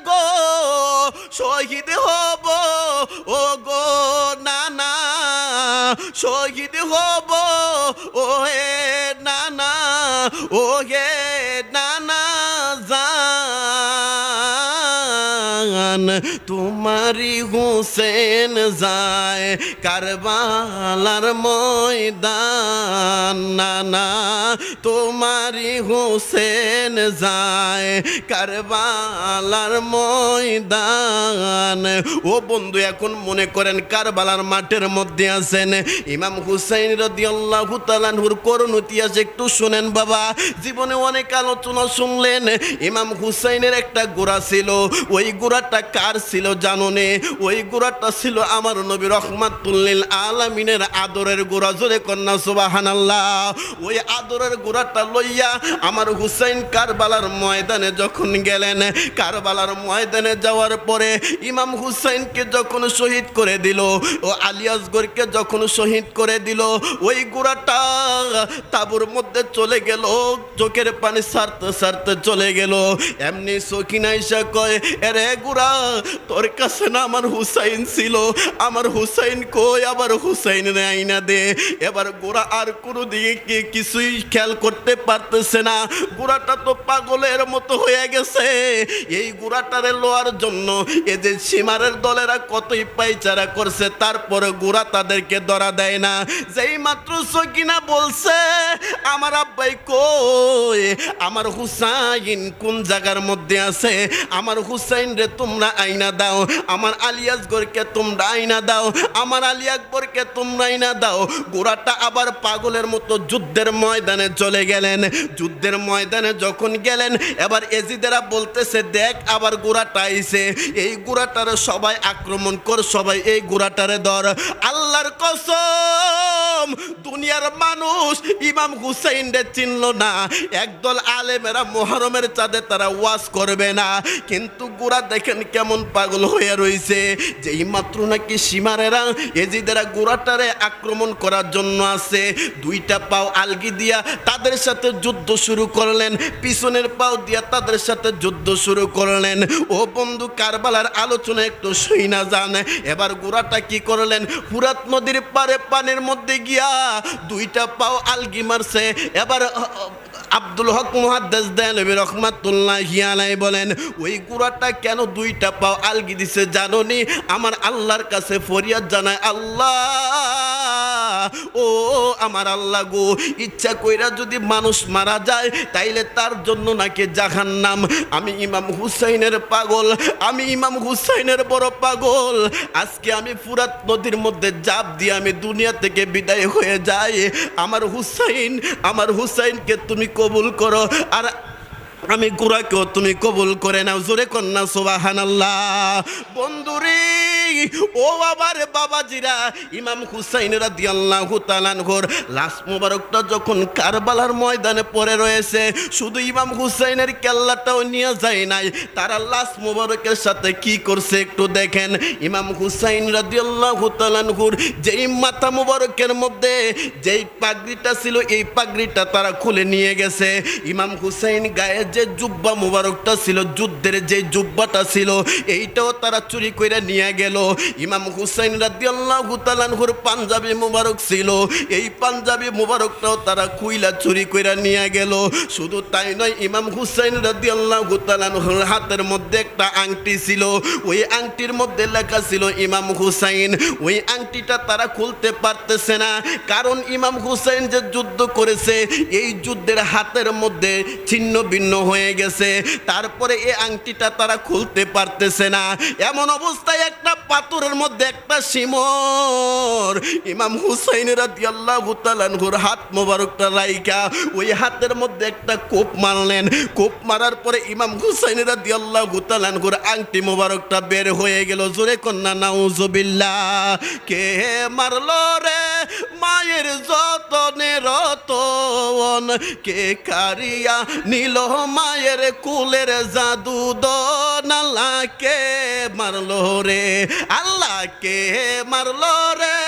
গো শহীদ হব ও গো নানা, শহীদ হব ও হে নানা, ও হে নানা জান, তোমারি হোসেন যায় কারবালার ময়দান। নানা তোমারি হোসেন যায় কারবালার ময়দান। ও বন্ধু, এখন মনে করেন কারবালার মাঠের মধ্যে আছেন। ইমাম হুসাইন রাদিয়াল্লাহু তাআলা আনহুর করুণ ইতিহাস একটু শুনেন বাবা। জীবনে অনেক আলোচনা শুনলেন। ইমাম হুসাইনের একটা ঘোড়া ছিল, ওই ঘোড়াটা কার ছিল জানোনে? ওই ঘোড়াটা ছিল আমার নবী রহমাতুল লিল আলামিনের আদরের ঘোড়া। জোরে কন্যা সুবহানাল্লাহ। ওই আদরের ঘোড়াটা লইয়া আমার হুসাইন কারবালার ময়দানে যখন গেলেন, কারবালার ময়দানে যাওয়ার পরে ইমাম হুসাইনকে যখন শহীদ করে দিল, ও আলী আসগরকে যখন শহীদ করে দিল, ওই ঘোড়াটা তাঁবুর মধ্যে চলে গেল, চোখের পানি সারতে সারতে চলে গেল। এমনি সকিনা আয়েশা কয়, এরে ঘোড়া, তোর কাছে না আমার হুসাইন ছিল, আমার হুসাইন কই, আবার হুসাইনের আইনা দে। এবার ঘোড়া আর কোনো দিকে কিছুই খেয়াল করতে পারতেছে না। ঘোড়াটা তো পাগলের মতো হয়ে গেছে। এই ঘোড়াটারে লোয়ার জন্য এই যে সীমারের দলেরা কতই পাইচারা করছে, তারপরে ঘোড়া তাদেরকে ধরা দেয় না। যেই মাত্র সকিনা বলছে আমার আব্বাই কই, আমার হুসাইন কোন জায়গার মধ্যে আছে, আমার হুসাইন রে তোমরা আইনা দাও, আমার আলী আসগরকে তোমরা আইনা দাও, আমার আলী আকবরকে তোমরা আইনা দাও। ঘোড়াটা আবার পাগলের মতো যুদ্ধের ময়দানে চলে গেলেন। যুদ্ধের ময়দানে যখন গেলেন, এবার এজিদেরা বলতেছে, দেখ আবার ঘোড়াটা আইছে, এই ঘোড়াটারে সবাই আক্রমণ কর, সবাই এই ঘোড়াটারে ধর। আল্লাহর কসম, দুনিয়ার মানুষ ইমাম হুসাইন রে চিনল না। একদল আলেমেরা মুহররমের চাঁদে তারা ওয়াজ করবে না, কিন্তু ঘোড়া দেখেন কেমন পাগল হয়ে রয়েছে। যেই মাত্র নাকি সীমারেরা এজিদেরা ঘোড়াটারে আক্রমণ করার জন্য আছে, দুইটা পাও আলগি দিয়া তাদের সাথে যুদ্ধ শুরু করলেন, পিছনের পাও দিয়া তাদের সাথে যুদ্ধ শুরু করলেন। ও বন্ধু, কারবালার আলোচনা একটু শুই না যান। এবার ঘোড়াটা কি করলেন, ফুরাত নদীর পারে পানির মধ্যে গিয়া দুইটা পাও আলগি মারছে। এবার আব্দুল হক মুহাদ্দিস দেলবি রহমাতুল্লাহি আলাইহি বলেন, ওই ঘোড়াটা কেন দুইটা পাও আলগি দিছে জানোনি? আমার আল্লাহর কাছে ফরিয়াদ জানায়, আল্লাহ ও আমার আল্লাহ গো, ইচ্ছা কইরা যদি মানুষ মারা যায় তাইলে তার জন্য নাকি জাহান্নাম। আমি ইমাম হুসাইনের পাগল, আমি ইমাম হুসাইনের বড় পাগল। আজকে আমি ফুরাত নদীর মধ্যে জাপ দিয়ে আমি দুনিয়া থেকে বিদায় হয়ে যাই। আমার হুসাইনকে তুমি কবুল করো, আর আমি ঘোড়াকেও তুমি কবুল করে নাও। জোরে কন্যা সুবহানাল্লাহ। বন্ধুরে, ও আবার বাবাজিরা, ইমাম হুসাইন রাদিয়াল্লাহু তাআলা আনহুর লাশ মোবারকটা যখন কারবালার ময়দানে পড়ে রয়েছে, শুধু ইমাম হুসাইনের কেল্লাটাও নিয়ে যায় নাই, তারা লাশ মোবারকের সাথে কি করছে একটু দেখেন। ইমাম হুসাইন রাদিয়াল্লাহু তাআলা আনহুর যেই মাথা মোবারকের মধ্যে যেই পাগড়িটা ছিল, এই পাগড়িটা তারা খুলে নিয়ে গেছে। ইমাম হুসাইন গায়ে যে জুব্বা মোবারকটা ছিল, যুদ্ধের যে জুব্বাটা ছিল, এইটাও তারা চুরি করে নিয়ে গেল। ইমাম হুসাইন রাদিয়াল্লাহু তাআলা আনহুর পাঞ্জাবি মোবারক ছিল, এই পাঞ্জাবি মোবারকটাও তারা খুইলা চুরি করে নিয়ে গেল। শুধু তাই নয়, ইমাম হুসাইন রাদিয়াল্লাহু তাআলা আনহুর হাতের মধ্যে একটা আংটি ছিল, ওই আংটির মধ্যে লেখা ছিল ইমাম হুসাইন। ওই আংটিটা তারা খুলতে পারতেছে না, কারণ ইমাম হুসাইন যে যুদ্ধ করেছে, এই যুদ্ধের হাতের মধ্যে ছিন্ন ভিন্ন হয়ে গেছে। তারপরে এই আংটিটা তারা খুলতে পারতেছে না। এমন অবস্থায় একটা পাথরের মধ্যে একটা শিমর ইমাম হুসাইন রাদিয়াল্লাহু তাআলা আনহুর হাত মোবারকটা রাইখা ওই হাতের মধ্যে একটা কোপ মারলেন। কোপ মারার পরে ইমাম হুসাইন রাদিয়াল্লাহু তাআলা আনহুর আংটি মোবারকটা বের হয়ে গেল। জোরে কন্যা নাউজুবিল্লাহ। কে মারলো রে মায়ের যতনে রতন, কে কারিয়া নিল মায়ের কুলের জাদু দন, আল্লাহ কে মারলো রে, আল্লাহ কে মারলো রে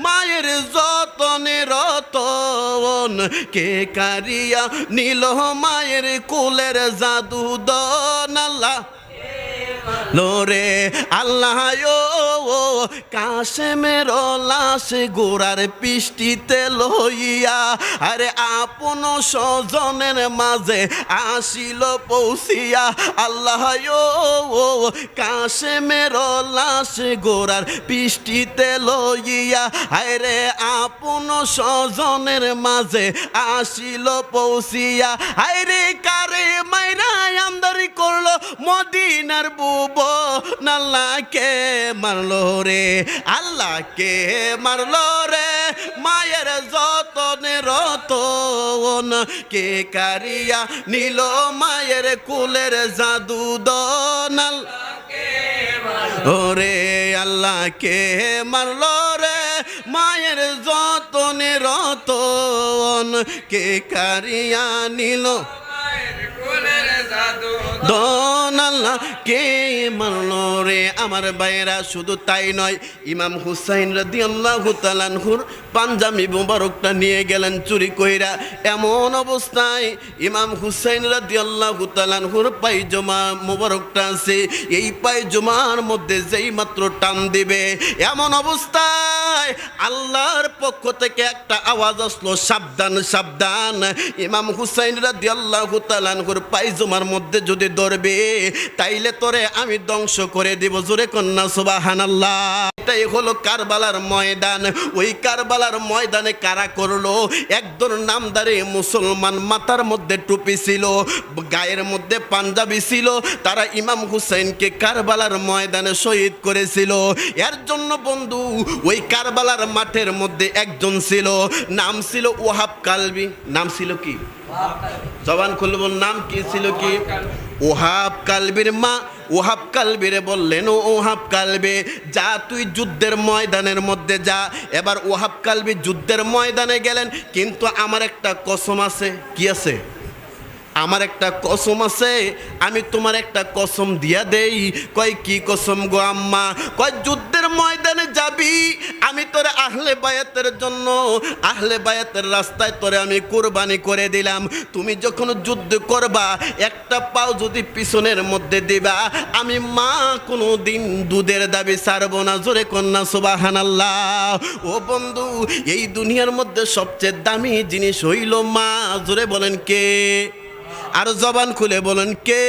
মায়ের যতনে রতন, কে কারিয়া নিল মায়ের কুলের জাদু দন, আল্লাহ লোরে আল্লাহ ও কাশেমের লাশ গোড়ার পিষ্টিতে লইয়া, আরে আপন স্বজনের মাঝে আসিল পৌঁছিয়া। আল্লাহ ও কাশেমের লাশ গোড়ার পিষ্টিতে লইয়া, আরে আপন স্বজনের মাঝে আসিল পৌঁছিয়া। আরে কারে মাইরা আমদারি করলো মদিনার বুব, আল্লাহ কে মারলো রে, আল্লাহ কে মারলো রে মায়ের যতনে রতন, কে কারিয়া নিল মায়ের কুলের জাদু দন, ওরে আল্লাহ কে মারলো রে মায়ের যতনে রতন, কে কারিয়া নিল দন, আল্লাহ কে মারলো রে। আমার ভাইয়েরা, শুধু তাই নয়, ইমাম হুসাইন রাদিয়াল্লাহু তাআলা আনহুর পাঞ্জাবি মোবারকটা নিয়ে গেলেন চুরি কইরা। এমন অবস্থায় ইমাম হুসাইন রাদিয়াল্লাহু তাআলা আনহুর পায়জামা মোবারকটা আছে, এই পায়জামার মধ্যে যেই মাত্র টান দিবে, এমন অবস্থায় আল্লাহর পক্ষ থেকে একটা আওয়াজ আসলো, সাবধান সাবধান, ইমাম হুসাইন রাদিয়াল্লাহু তাআলা আনহুর পায়জামার মধ্যে যদি ধরবে, তাইলে তোরে আমি ধ্বংস করে দিব। জোরে কন্যা সুবহানাল্লাহ। এটাই হলো কারবালার ময়দান। ওই কারবালার ময়দানে কারা করলো? একজন নামদারি মুসলমান, মাথার মধ্যে টুপি ছিল, গায়ের মধ্যে পাঞ্জাবি ছিল, তারা ইমাম হুসাইনকে কারবালার ময়দানে শহীদ করেছিল। এর জন্য বন্ধু, ওই কারবালার মাঠের মধ্যে একজন ছিল, নাম ছিল ওহাব কালবি। নাম ছিল কি? জবান খুলব, নাম কি ছিল কি? ওহাব কালবির মা ওহাব কালবিরে বললেন, ও ওহাব কালবে, যা তুই যুদ্ধের ময়দানের মধ্যে যা। এবার ওহাব কালবি যুদ্ধের ময়দানে গেলেন, কিন্তু আমার একটা কসম আছে। কি আছে? আমার একটা কসম আছে, আমি তোমার একটা কসম দিয়া দেই। কয় কি কসম গো আম্মা? কয় যুদ্ধের ময়দানে যাবি, আমি তোরে আহলে বায়াতের জন্য, আহলে বায়াতের রাস্তায় তোরে আমি কুরবানি করে দিলাম। তুমি যখন যুদ্ধ করবা, একটা পাও যদি পিছনের মধ্যে দিবা, আমি মা কোনো দিন দুধের দাবি ছাড়বো না। জোরে কন্যা সুবহানাল্লাহ। ও বন্ধু, এই দুনিয়ার মধ্যে সবচেয়ে দামি জিনিস হইল মা। জোরে বলেন কে? আর জবান খুলে বলেন কে?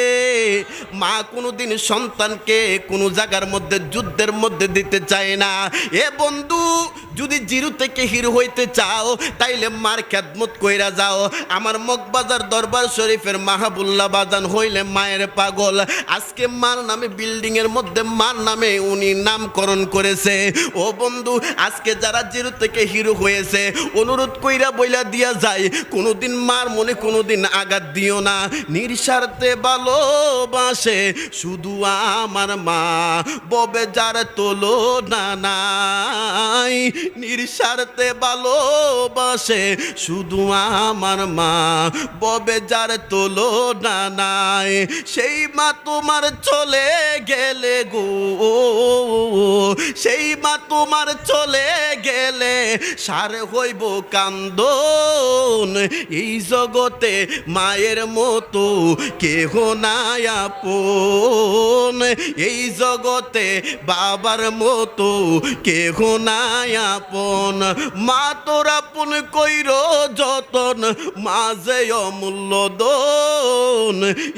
মা কোনোদিন সন্তানকে কোনো জায়গার মধ্যে যুদ্ধের মধ্যে দিতে চায় না। এ বন্ধু, যদি জিরো থেকে হিরো হইতে চাও তাইলে মার খেদমত কইরা যাও। আমার মগবাজার দরবার শরীফের মাহাবুল্লাহ বাজান হইলে মায়ের পাগল। আজকে মার নামে বিল্ডিং এর মধ্যে মার নামে উনি নামকরণ করেছে। ও বন্ধু, আজকে যারা জিরো থেকে হিরো হয়েছে অনুরোধ কইরা বইলা দিয়া যায়, কোনোদিন মার মনে কোনোদিন আঘাত দিও না। নিঃস্বার্থে ভালোবাসে শুধু আমার মা, ববে যার তুলনা নাই। নিঃস্বার্থে ভালোবাসে শুধু আমার মা, ববে যার তুলনা নাই। সেই মা তোমার চলে গেলে গো, সেই মা তোমার চলে গেলে সার হইব কান্দন। এই জগতে মায়ের মতো কেহ নাই আপন, এই জগতে বাবার মতো কেহ নাই আপন। মা তোর আপন কইর যতন, মাঝে অমূল্য দন।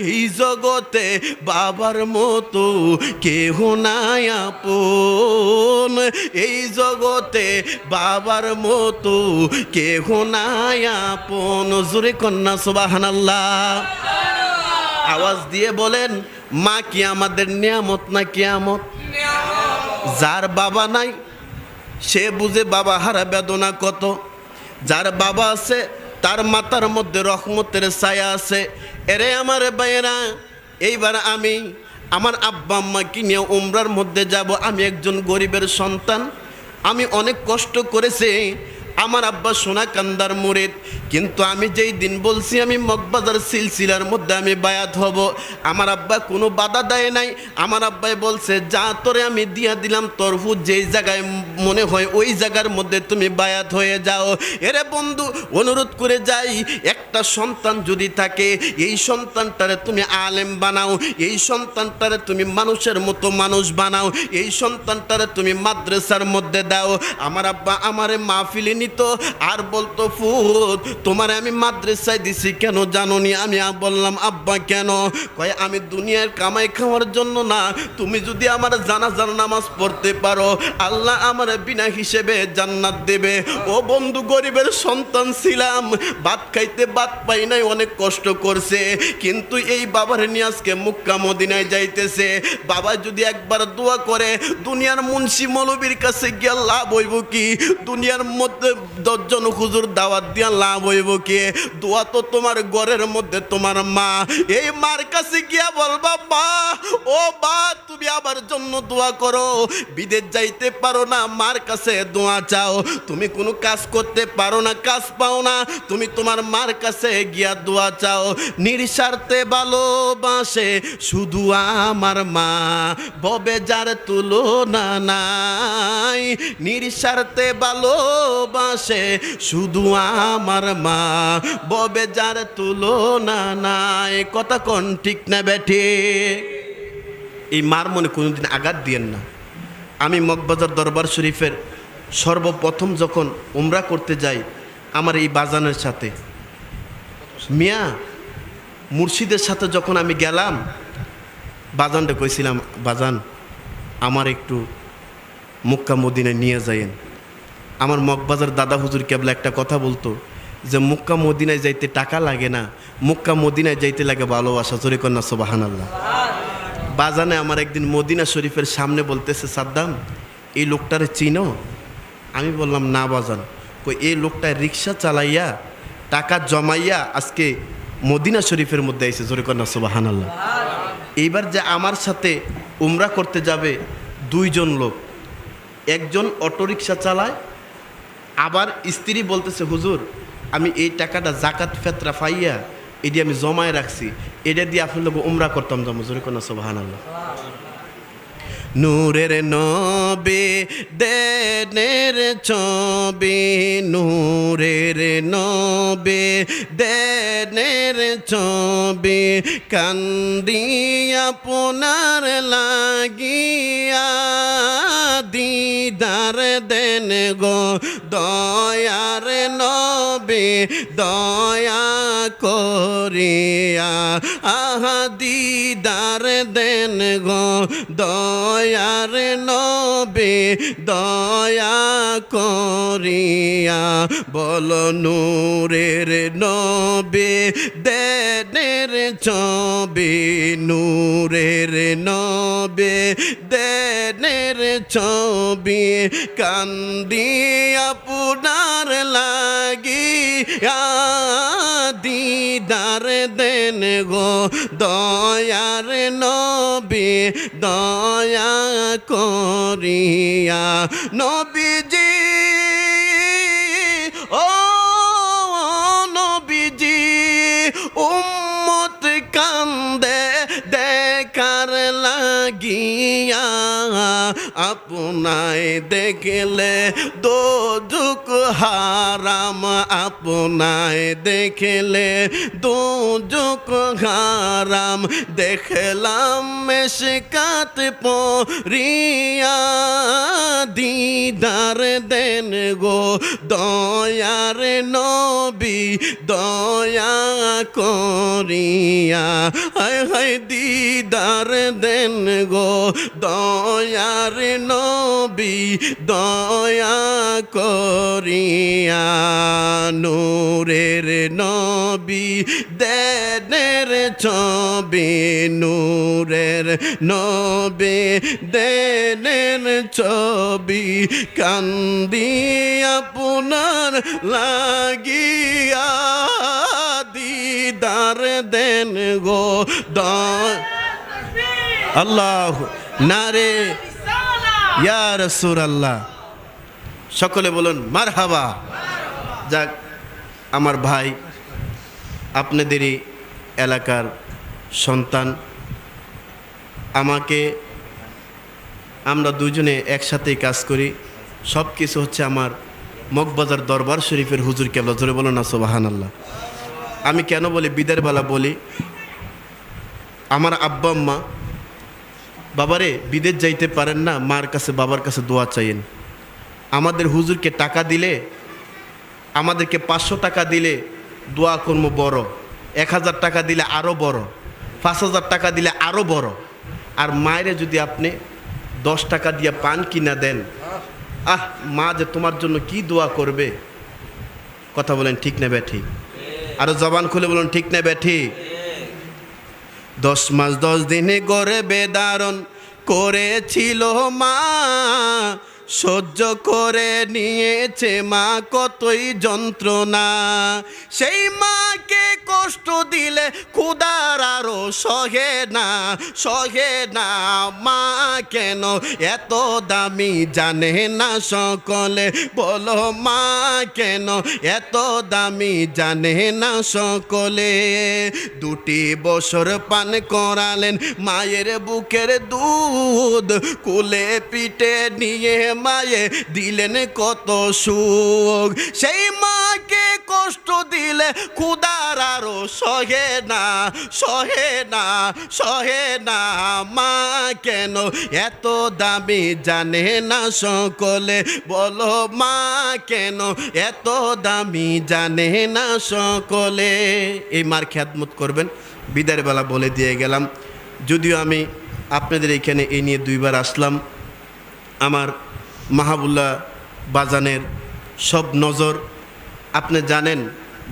এই জগতে বাবার মতো কেহ নাই আপন, এই জগতে বাবার মতো কেহ নাই আপন। জোরে কন্যা সুবহানাল্লাহ। আওয়াজ দিয়ে বলেন, মা কি আমাদের নিয়ামত না কিয়ামত? যার বাবা নাই সে বুঝে বাবা হারা বেদনা কত। যার বাবা আছে তার মাথার মধ্যে রহমতের ছায়া আছে। এরে আমার ভাইয়েরা, এইবার আমি আমার আব্বা আম্মাকে নিয়ে উমরার মধ্যে যাব। আমি একজন গরিবের সন্তান, আমি অনেক কষ্ট করেছি। আমার আব্বা সোনাকান্দার মুরিদ, কিন্তু আমি যেই দিন বলছি আমি মগবাজার সিলসিলার মধ্যে আমি বায়াত হব, আমার আব্বা কোনো বাধা দেয় নাই। আমার আব্বাই বলছে, যা তোরে আমি দিয়া দিলাম তরফু, যেই জায়গায় মনে হয় ওই জায়গার মধ্যে তুমি বায়াত হয়ে যাও। এরে বন্ধু, অনুরোধ করে যাই, একটা সন্তান যদি থাকে এই সন্তানটারে তুমি আলেম বানাও, এই সন্তানটারে তুমি মানুষের মতো মানুষ বানাও, এই সন্তানটারে তুমি মাদ্রাসার মধ্যে দাও। আমার আব্বা আমারে মাহফিলে নিত আর বলতো, ফুত তোমার আমি মাদ্রাসায় দিছি কেন জানোনি? আমি বললাম, আব্বা কেন? কয়, আমি দুনিয়ার কামাই খাওয়ার জন্য না, তুমি যদি আমার জানাজার নামাজ পড়তে পারো আল্লাহ আমার বিনা হিসেবে জান্নাত দেবে। ও বন্ধু, গরিবের সন্তান ছিলাম, ভাত খাইতে ভাত পাই নাই, অনেক কষ্ট করছে, কিন্তু এই বাবার নিয়ে আজকে মক্কা মদিনায় যাইতেছে। বাবা যদি একবার দোয়া করে, দুনিয়ার মুন্সি মৌলবীর কাছে গিয়ে লাভ হইব কি? দুনিয়ার মধ্যে 10 জন হুজুর দাওয়াত দিয়া লাভ হইব কি? দোয়া তো তোমার ঘরের মধ্যে তোমার মা। এই মার কাছে গিয়া বলবা, মা ও মা তুমি আমার জন্য দোয়া করো। বিদেশ যাইতে পারো না, মার কাছে দোয়া চাও। তুমি কোনো কাজ করতে পারো না, কাজ পাও না, তুমি তোমার মার কাছে গিয়া দোয়া চাও। নিঃস্বার্থে ভালোবাসে শুধু আমার মা, ববে যার তুলনা নাই। নিঃস্বার্থে ভালোবাসে শুধু আমার মা, ববে যার তুলনা নাই। কথা কোন ঠিক না বেঠে? এই মার মনে কোনোদিন আঘাত দিয়েন না। আমি মগবাজার দরবার শরীফের সর্বপ্রথম যখন উমরা করতে যাই আমার এই বাজানের সাথে, মিয়া মুর্শিদের সাথে যখন আমি গেলাম, বাজানটা কইছিলাম, বাজান আমার একটু মক্কা মদিনায় নিয়ে যাইয়েন। আমার মগবাজার দাদা হুজুর কেবলা একটা কথা বলতো যে মক্কা মদিনায় যাইতে টাকা লাগে না, মক্কা মদিনায় যাইতে লাগে ভালোবাসা। জোরে কন্যা সুবহানাল্লাহ। বাজানে আমার একদিন মদিনা শরীফের সামনে বলতেছে, সাদ্দাম এই লোকটারে চিনো? আমি বললাম, না বাজান। কই, এই লোকটায় রিক্সা চালাইয়া টাকা জমাইয়া আজকে মদিনা শরীফের মধ্যে আইছে। জোরে কন্যা সুবহানাল্লাহ। এইবার যে আমার সাথে উমরা করতে যাবে 2 জন লোক, একজন অটোরিকশা চালায়, আবার স্ত্রী বলতেছে, হুজুর আমি এই টাকাটা জাকাত ফেতরা পাইয়া এটি আমি জমায় রাখছি, এটা দিয়ে আপনার লোক উমরা করতাম যাবো। জোরে কন্যা সুবহানাল্লাহ। নূরের নবী দেনের ছবি, নূরের নবী দেনের ছবি, কান্দি আপনার লাগিয়া, দিদার দেন গো দয়ার নবী। নবী দয়া করিয়া আহা দিদার দেন গো দয়ার নবী দয়া করিয়া বল নূরের নবী দেনের ছবি নূরের নবী দেনের ছবি কান্দি আপনার লাগিয়া দিদার দেন গো দয়ার নবী দয়া করিয়া নবীজি ও নবীজি উম্মত কান্দে দেখার লাগিয়া আপনায় দেখলে দোজক হারাম আপনায় দেখলে দোজক হারাম দেখলাম মেশকাত পরিয়া দিদার দেন গো দয়ার নবী দয়া করিয়া হায় হায় দিদার দেন গো দয়ার নবী দয়া করিয়া নূরের নবী দেনের ছবি নূরের নবী দেনের ছবি কান্দি আপনার লাগিয়া দিদার দেন গো আল্লাহ নারে ইয়া রাসূলুল্লাহ সকলে বলুন মারহাবা। যাক আমার ভাই আপনাদেরই এলাকার সন্তান আমাকে আমরা দুজনে একসাথেই কাজ করি সব কিছু হচ্ছে আমার মগবাজার দরবার শরীফের হুজুর কেবলা জোরে বলো না সুবহানাল্লাহ। আমি কেন বলি বিদের বেলা বলি আমার আব্বা আম্মা বাবারে বিদেশ যাইতে পারেন না মার কাছে বাবার কাছে দোয়া চাইেন আমাদের হুজুরকে টাকা দিলে আমাদেরকে 500 টাকা দিলে দোয়া কর্ম বড় 1000 টাকা দিলে আরও বড় 5000 টাকা দিলে আরও বড় আর মায়েরে যদি আপনি 10 টাকা দিয়ে পান কিনা দেন আহ মা যে তোমার জন্য কি দোয়া করবে কথা বলেন ঠিক না ব্যাঠি আরো জবান খুলে বলুন ঠিক না ব্যাঠি 10 মাস 10 দিনে গড়ে বেদারণ করেছিল মা সহ্য করে নিয়েছে মা কতই যন্ত্রণা সেই মাকে কষ্ট দিলে ক্ষুধার আরো সহে না মা কেন এত দামি জানে না সকলে বলো মা কেন এত দামি জানে না সকলে 2 বছর পান করালেন মায়ের বুকের দুধ কোলে পিঠে নিয়ে মায়ে দিলেন কত সুখ সেই মাকে কষ্ট দিলে ক্ষুধার আরো সহে না মা কেন এত দামি জানে না সকলে বলো মা কেন এত দামি জানে না সকলে এই মার খেদমত করবেন বিদায়ের বেলা বলে দিয়ে গেলাম যদিও আমি আপনাদের এখানে এই নিয়ে 2 বার আসলাম আমার মাহাবুল্লাহ বাজানের সব নজর আপনি জানেন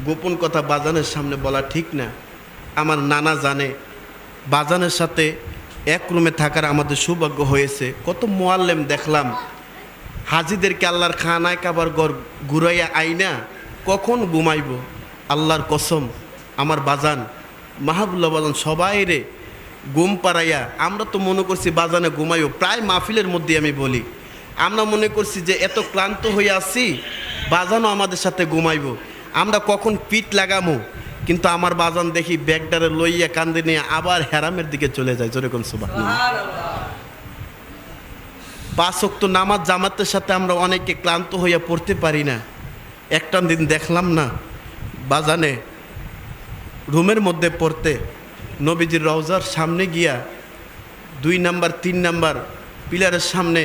গোপন কথা বাজানের সামনে বলা ঠিক না আমার নানা জানে বাজানের সাথে এক রুমে থাকার আমাদের সৌভাগ্য হয়েছে কত মোয়াল্লেম দেখলাম হাজিদেরকে আল্লাহর খানায় কাবার ঘর ঘুরাইয়া আইনা কখন ঘুমাইব আল্লাহর কসম আমার বাজান মাহাবুল্লাহ বাজান সবাই রে ঘুম পাড়াইয়া আমরা তো মনে করছি বাজানে ঘুমাইব প্রায় মাহফিলের মধ্যে আমি বলি আমরা মনে করছি যে এত ক্লান্ত হয়ে আসছি বাজানও আমাদের সাথে ঘুমাইব আমরা কখন পিঠ লাগামো কিন্তু আমার বাজান দেখি ব্যাগটারে লইয়া কান্দে নিয়ে আবার হেরামের দিকে চলে যায় যেরকম সুবহানাল্লাহ 5 ওয়াক্ত নামাজ জামাতের সাথে আমরা অনেকে ক্লান্ত হইয়া পড়তে পারি না একটা দিন দেখলাম না বাজানে রুমের মধ্যে পড়তে নবীজির রওজার সামনে গিয়া 2 নাম্বার 3 নাম্বার পিলারের সামনে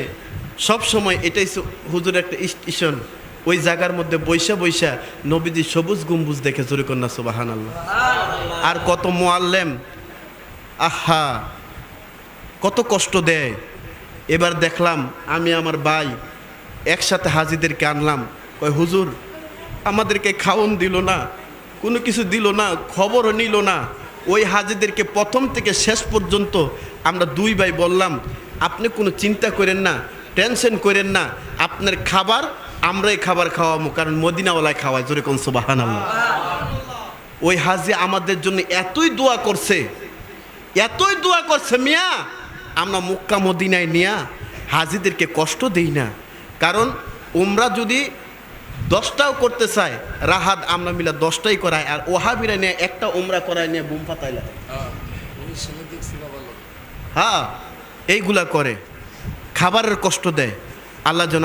সব সময় এটাই হুজুর একটা স্টেশন ওই জায়গার মধ্যে বৈশা বৈশা নবীজি সবুজ গম্বুজ দেখে জোরে কন্যা সুবহানাল্লাহ। আর কত মুআল্লেম আহা কত কষ্ট দেয়। এবার দেখলাম আমি আমার ভাই একসাথে হাজিদেরকে আনলাম, কয় হুজুর আমাদেরকে খাওন দিল না, কোনো কিছু দিল না, খবরও নিল না। ওই হাজিদেরকে প্রথম থেকে শেষ পর্যন্ত আমরা দুই ভাই বললাম, আপনি কোনো চিন্তা করেন না, টেনশন করেন না, আপনার খাবার আমরাই খাবার খাওয়াবো, কারণ মদিনাওয়ালায় খাওয়ায়, জোরে কোন সুবহানাল্লাহ। ওই হাজি আমাদের জন্য এতই দোয়া করছে, এতই দোয়া করছে মিয়া, আমরা মক্কা মদিনায় নিয়া হাজিদেরকে কষ্ট দেই না। কারণ উমরা যদি 10টাও করতে চায়, রাহাত আমরা মিলা 10টাই করায়, আর ওহাবিরা নিয়ে একটা উমরা করায় নিয়ে বুম ফাতাইলা। হ্যাঁ এইগুলা করে, খাবারের কষ্ট দেয়। আল্লাহ যেন